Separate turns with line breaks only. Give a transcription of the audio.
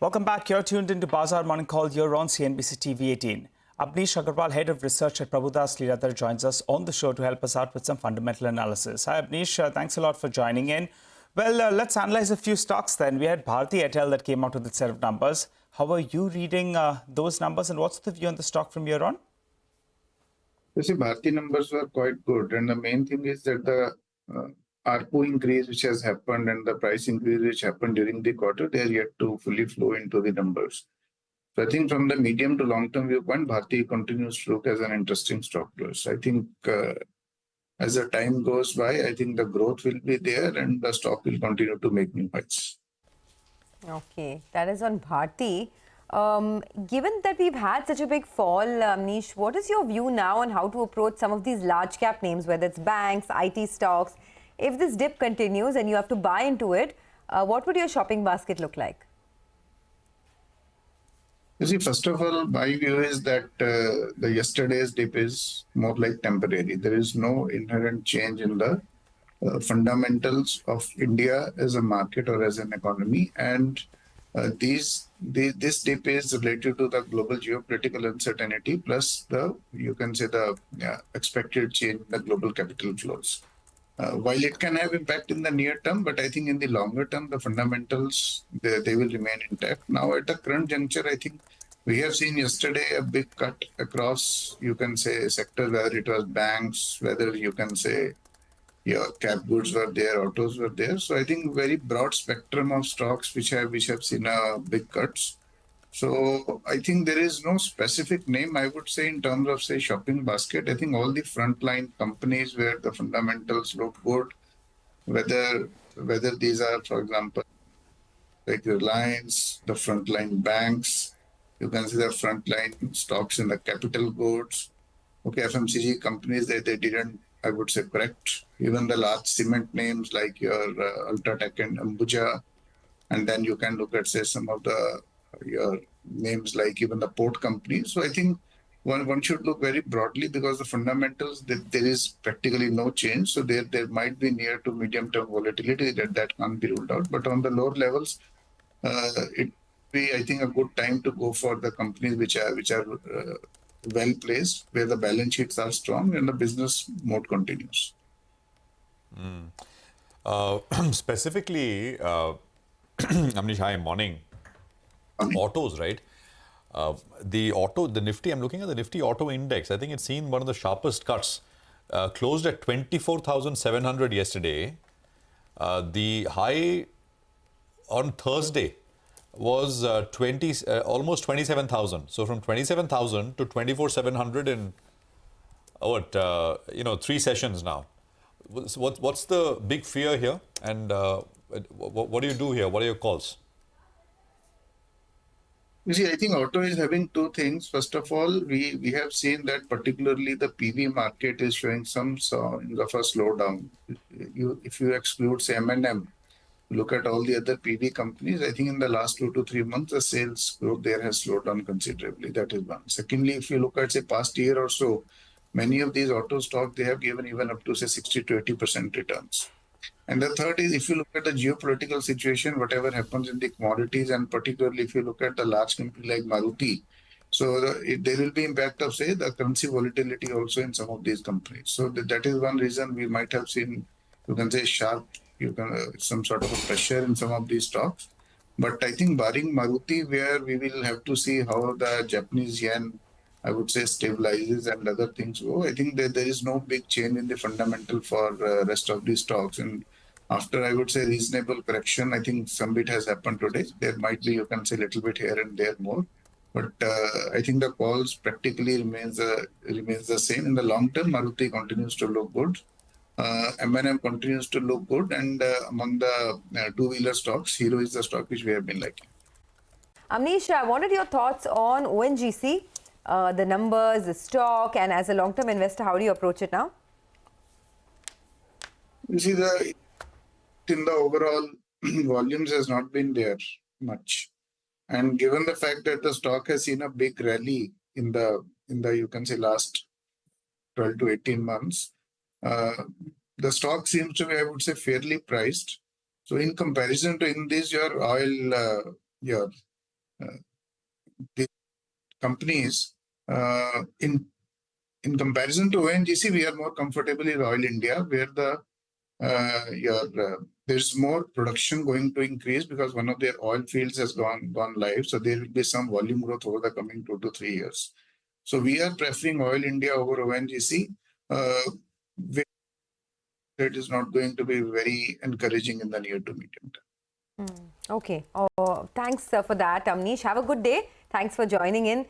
Welcome back. You're tuned into Bazaar Morning Call. You're on CNBC-TV18. Amnish Aggarwal, Head of Research at Prabhudas Lilladher, joins us on the show to help us out with some fundamental analysis. Hi, Amnish. Thanks a lot for joining in. Well, let's analyze a few stocks then. We had Bharti Airtel that came out with a set of numbers. How are you reading those numbers, and what's the view on the stock from here on?
You see, Bharti numbers were quite good, and the main thing is that the ARPU increase which has happened and the price increase which happened during the quarter, they are yet to fully flow into the numbers. So I think from the medium to long-term viewpoint, Bharti continues to look as an interesting stock plus. I think as the time goes by, I think the growth will be there and the stock will continue to make new heights.
Okay, that is on Bharti. Given that we've had such a big fall, Amnish, what is your view now on how to approach some of these large cap names, whether it's banks, IT stocks? If this dip continues and you have to buy into it, what would your shopping basket look like?
You see, first of all, my view is that the yesterday's dip is more like temporary. There is no inherent change in the fundamentals of India as a market or as an economy. And this dip is related to the global geopolitical uncertainty plus the expected change in the global capital flows. While it can have impact in the near term, but I think in the longer term, the fundamentals, they will remain intact. Now, at the current juncture, I think we have seen yesterday a big cut across, sectors, whether it was banks, whether cap goods were there, autos were there. So I think very broad spectrum of stocks which have seen a big cuts. So I think there is no specific name, I would say, in terms of, say, shopping basket. I think all the frontline companies where the fundamentals look good, whether these are, for example, like Reliance, the frontline banks, you can see the frontline stocks in the capital goods. Okay, FMCG companies, they didn't, I would say, correct. Even the large cement names like your Ultratech and Ambuja. And then you can look at, say, some of your names like even the port companies. So I think one should look very broadly because the fundamentals, there is practically no change. So there might be near to medium term volatility that can't be ruled out. But on the lower levels, it be, I think, a good time to go for the companies which are well placed, where the balance sheets are strong and the business mode continues.
Specifically, Amnish, hi, morning. Autos, right? The Nifty, I'm looking at the Nifty Auto Index. I think it's seen one of the sharpest cuts. Closed at 24,700 yesterday. The high on Thursday was almost 27,000. So from 27,000 to 24,700 in 3 sessions now. What's the big fear here, and what do you do here? What are your calls?
You see, I think auto is having two things. First of all, we have seen that particularly the PV market is showing some signs of a slowdown. If you exclude, say, M&M, look at all the other PV companies, I think in the last 2 to 3 months, the sales growth there has slowed down considerably. That is one. Secondly, if you look at, say, past year or so, many of these auto stocks, they have given even up to, say, 60 to 80% returns. And the third is, if you look at the geopolitical situation, whatever happens in the commodities, and particularly if you look at the large company like Maruti, so there will be impact of, say, the currency volatility also in some of these companies. So that is one reason we might have seen, some sort of a pressure in some of these stocks. But I think barring Maruti, where we will have to see how the Japanese yen, I would say, stabilizes and other things go. I think that there is no big change in the fundamental for rest of these stocks. And after, I would say, reasonable correction, I think some bit has happened today. There might be, a little bit here and there more. But I think the calls practically remains the same. In the long term, Maruti continues to look good. M&M continues to look good. And among the two-wheeler stocks, Hero is the stock which we have been liking.
Amnish, I wanted your thoughts on ONGC. The numbers, the stock, and as a long-term investor, how do you approach it now?
You see, in the overall volumes has not been there much. And given the fact that the stock has seen a big rally in the last 12 to 18 months, the stock seems to be, I would say, fairly priced. So in comparison to your oil, your the companies, in comparison to ONGC, we are more comfortable in Oil India, where there's more production going to increase because one of their oil fields has gone live. So there will be some volume growth over the coming 2 to 3 years. So we are preferring Oil India over ONGC. It is not going to be very encouraging in the near to medium term.
Okay. Thanks for that, Amnish. Have a good day. Thanks for joining in.